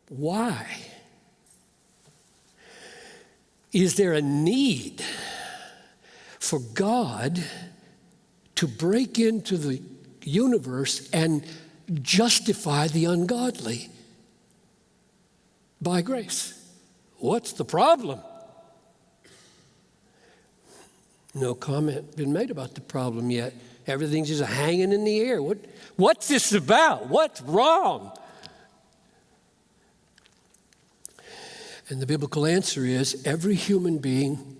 Why? Is there a need for God to break into the universe and justify the ungodly by grace? What's the problem? No comment been made about the problem yet. Everything's just hanging in the air. What's this about? What's wrong? And the biblical answer is every human being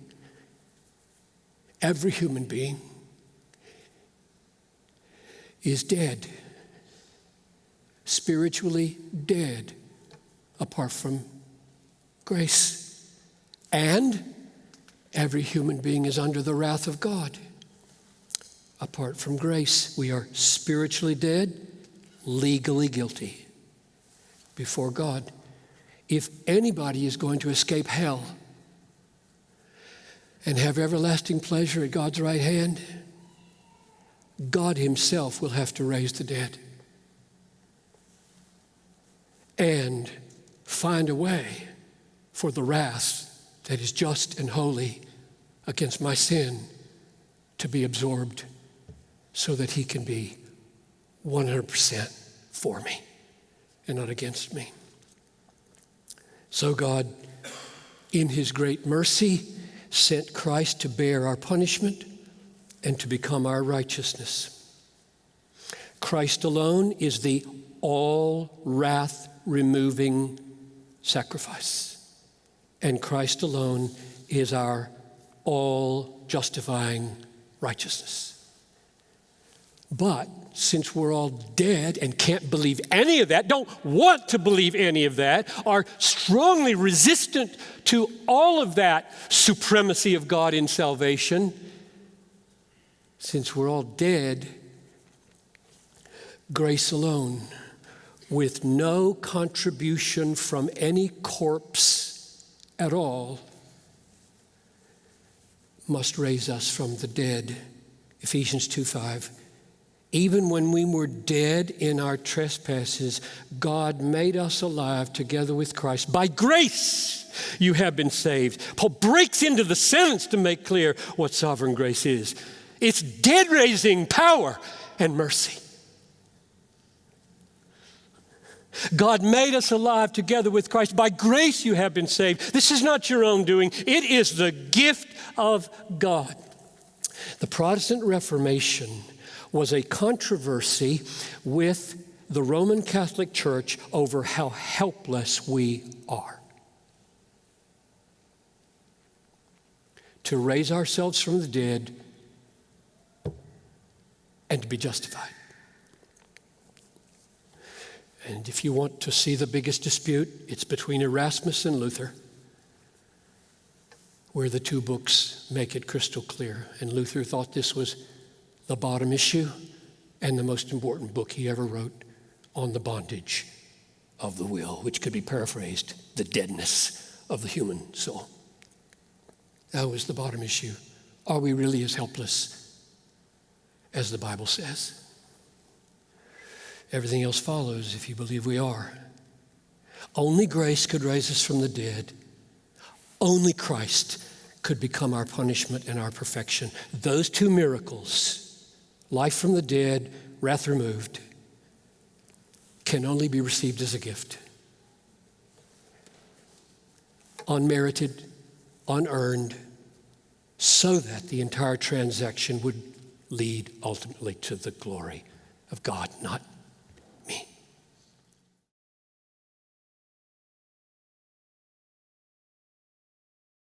is dead, spiritually dead, apart from grace. And every human being is under the wrath of God. Apart from grace, we are spiritually dead, legally guilty before God. If anybody is going to escape hell and have everlasting pleasure at God's right hand, God himself will have to raise the dead and find a way for the wrath that is just and holy against my sin to be absorbed so that he can be 100% for me and not against me. So God, in his great mercy, sent Christ to bear our punishment and to become our righteousness. Christ alone is the all wrath-removing sacrifice, and Christ alone is our all-justifying righteousness. But since we're all dead and can't believe any of that, don't want to believe any of that, are strongly resistant to all of that supremacy of God in salvation, since we're all dead, grace alone, with no contribution from any corpse at all, must raise us from the dead. Ephesians 2:5. Even when we were dead in our trespasses, God made us alive together with Christ. By grace, you have been saved. Paul breaks into the sentence to make clear what sovereign grace is. It's dead-raising power and mercy. God made us alive together with Christ. By grace, you have been saved. This is not your own doing. It is the gift of God. The Protestant Reformation was a controversy with the Roman Catholic Church over how helpless we are to raise ourselves from the dead and to be justified. And if you want to see the biggest dispute, it's between Erasmus and Luther, where the two books make it crystal clear. And Luther thought this was the bottom issue and the most important book he ever wrote on the bondage of the will, which could be paraphrased, the deadness of the human soul. That was the bottom issue. Are we really as helpless as the Bible says? Everything else follows if you believe we are. Only grace could raise us from the dead. Only Christ could become our punishment and our perfection. Those two miracles, life from the dead, wrath removed, can only be received as a gift. Unmerited, unearned, so that the entire transaction would lead ultimately to the glory of God, not